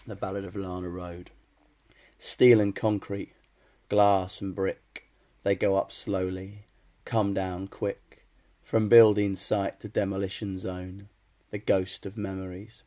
The Ballad of Larner Road. Steel and concrete, glass and brick, they go up slowly, come down quick, from building site to demolition zone, the ghost of memories,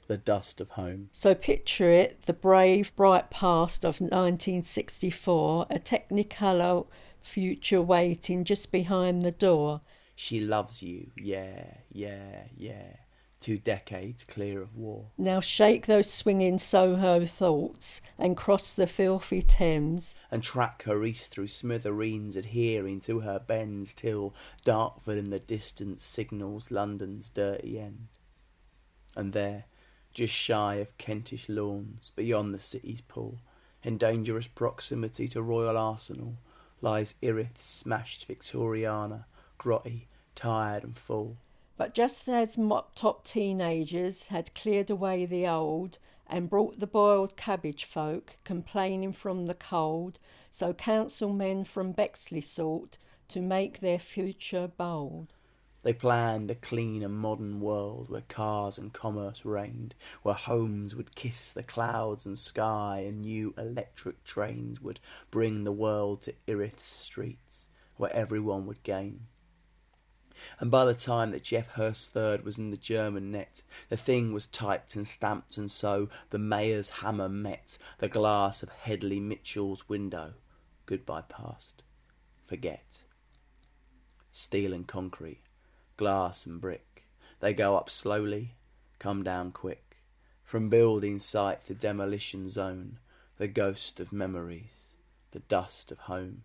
the dust of home. So picture it, the brave, bright past of 1964, a technicolor future waiting just behind the door. She loves you, yeah, yeah, yeah. 2 decades clear of war. Now shake those swinging Soho thoughts and cross the filthy Thames and track her east through smithereens adhering to her bends till Dartford in the distance signals London's dirty end. And there, just shy of Kentish lawns, beyond the city's pool, in dangerous proximity to Royal Arsenal, lies Erith's smashed Victoriana, grotty, tired and full. But just as mop-top teenagers had cleared away the old and brought the boiled cabbage folk complaining from the cold, so councilmen from Bexley sought to make their future bold. They planned a clean and modern world where cars and commerce reigned, where homes would kiss the clouds and sky and new electric trains would bring the world to Erith's streets, where everyone would gain. And by the time that Jeff Hurst III was in the German net, the thing was typed and stamped, and so the mayor's hammer met the glass of Headley Mitchell's window. Goodbye past. Forget. Steel and concrete, glass and brick, they go up slowly, come down quick, from building site to demolition zone, the ghost of memories, the dust of home.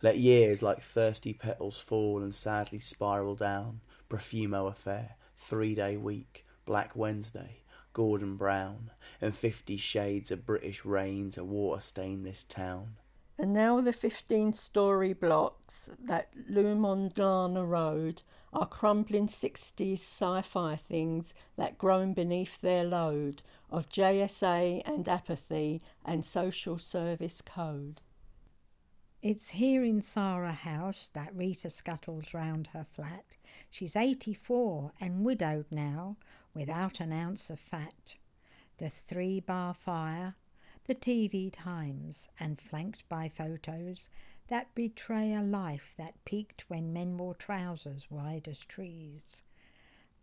Let years like thirsty petals fall and sadly spiral down. Profumo affair, 3-day week, Black Wednesday, Gordon Brown, and 50 shades of British rain to water stain this town. And now the 15-storey blocks that loom on Larner Road are crumbling 60s sci-fi things that groan beneath their load of JSA and apathy and social service code. It's here in Sarah House that Rita scuttles round her flat. She's 84 and widowed now, without an ounce of fat. The 3-bar fire, the TV times, and flanked by photos that betray a life that peaked when men wore trousers wide as trees.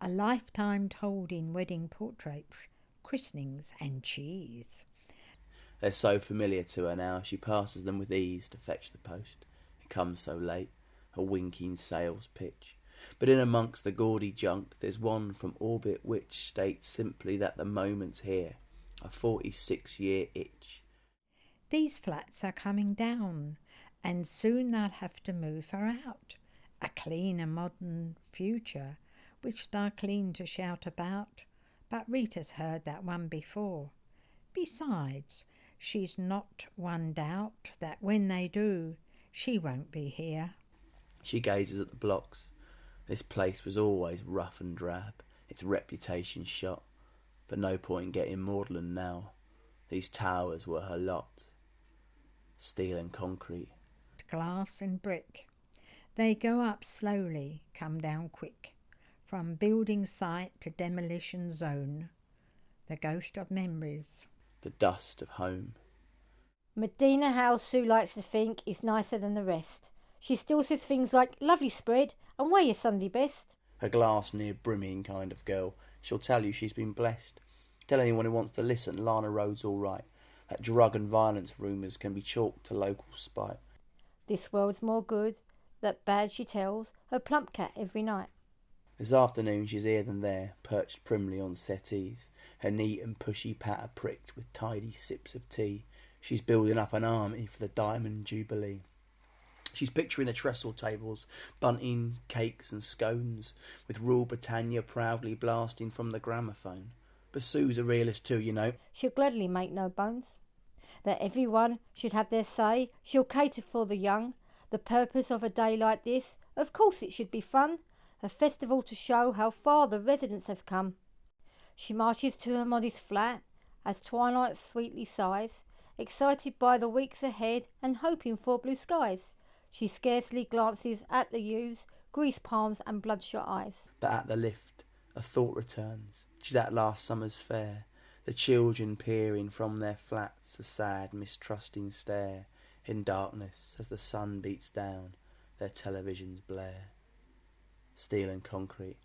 A lifetime told in wedding portraits, christenings and cheese. They're so familiar to her now, she passes them with ease to fetch the post. It comes so late, a winking sales pitch. But in amongst the gaudy junk, there's one from orbit which states simply that the moment's here, a 46-year itch. These flats are coming down, and soon they'll have to move her out. A clean and modern future, which they're clean to shout about. But Rita's heard that one before. Besides, she's not one doubt that when they do, she won't be here. She gazes at the blocks. This place was always rough and drab, its reputation shot, but no point getting maudlin now. These towers were her lot. Steel and concrete, glass and brick. They go up slowly, come down quick, from building site to demolition zone. The ghost of memories, the dust of home. Medina House, Sue likes to think, is nicer than the rest. She still says things like, lovely spread, and wear your Sunday best. A glass near brimming kind of girl. She'll tell you she's been blessed. Tell anyone who wants to listen, Larner Road's all right. That drug and violence rumours can be chalked to local spite. This world's more good, that bad she tells her plump cat every night. This afternoon she's here than there, perched primly on settees, her neat and pushy patter pricked with tidy sips of tea. She's building up an army for the Diamond Jubilee. She's picturing the trestle tables, bunting, cakes and scones, with Rule Britannia proudly blasting from the gramophone. But Sue's a realist too, you know. She'll gladly make no bones that everyone should have their say. She'll cater for the young. The purpose of a day like this, of course it should be fun. A festival to show how far the residents have come. She marches to her modest flat as twilight sweetly sighs, excited by the weeks ahead and hoping for blue skies. She scarcely glances at the youths, greased palms and bloodshot eyes. But at the lift, a thought returns. She's at last summer's fair, The children peering from their flats, a sad, mistrusting stare, in darkness as the sun beats down, their televisions blare. Steel and concrete,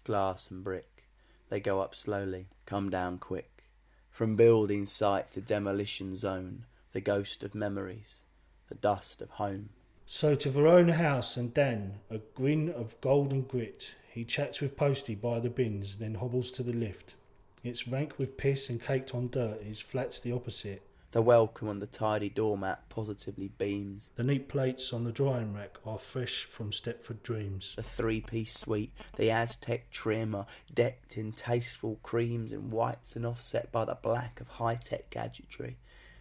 glass and brick, they go up slowly, come down quick. From building site to demolition zone, the ghost of memories, the dust of home. So to Verona House and Dan, a grin of golden grit, he chats with Posty by the bins, then hobbles to the lift. It's rank with piss and caked on dirt, his flat's the opposite. The welcome on the tidy doormat positively beams. The neat plates on the drying rack are fresh from Stepford dreams. The three-piece suite, the Aztec trim are decked in tasteful creams and whites and offset by the black of high-tech gadgetry.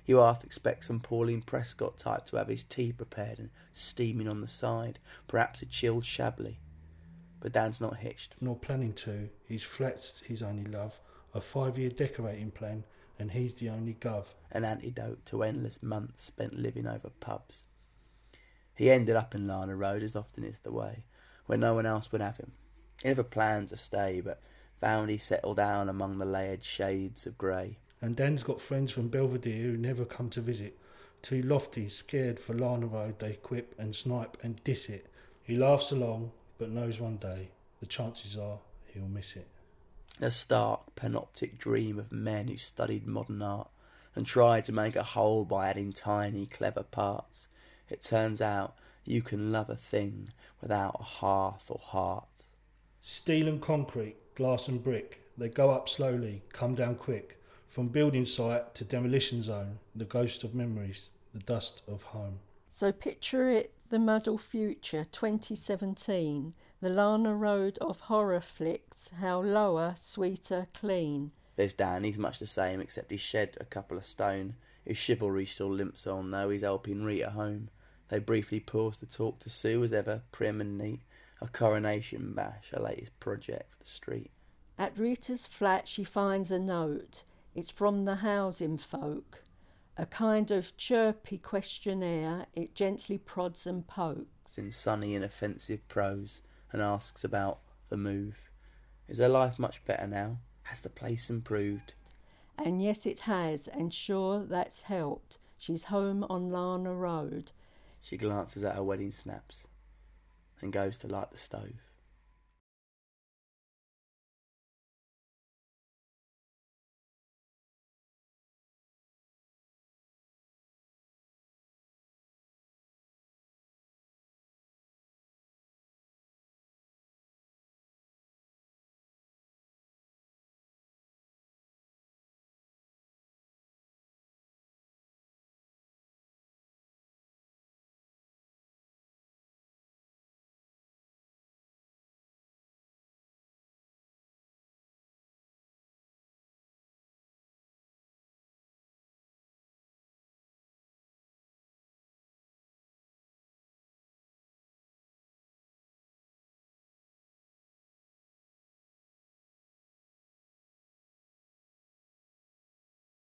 You half expect some Pauline Prescott type to have his tea prepared and steaming on the side, perhaps a chilled Chablis. But Dan's not hitched. Nor planning to. His flat's his only love, a 5-year decorating plan, and he's the only gov. An antidote to endless months spent living over pubs. He ended up in Larner Road, as often is the way, where no one else would have him. He never planned to stay, but found he settled down among the layered shades of grey. And Dan's got friends from Belvedere who never come to visit. Too lofty, scared for Larner Road, they quip and snipe and diss it. He laughs along, but knows one day, the chances are he'll miss it. A stark, panoptic dream of men who studied modern art and tried to make a whole by adding tiny, clever parts. It turns out you can love a thing without a hearth or heart. Steel and concrete, glass and brick, they go up slowly, come down quick. From building site to demolition zone, the ghost of memories, the dust of home. So picture it, the muddle future, 2017, the Larner Road of horror flicks, how lower, sweeter, clean. There's Dan, he's much the same, except he's shed a couple of stone. His chivalry still limps on, though he's helping Rita home. They briefly pause to talk to Sue, as ever, prim and neat. A coronation bash, her latest project for the street. At Rita's flat she finds a note. It's from the housing folk. A kind of chirpy questionnaire, it gently prods and pokes. In sunny, inoffensive prose, and asks about the move. Is her life much better now? Has the place improved? And yes, it has, and sure that's helped. She's home on Larner Road. She glances at her wedding snaps and goes to light the stove.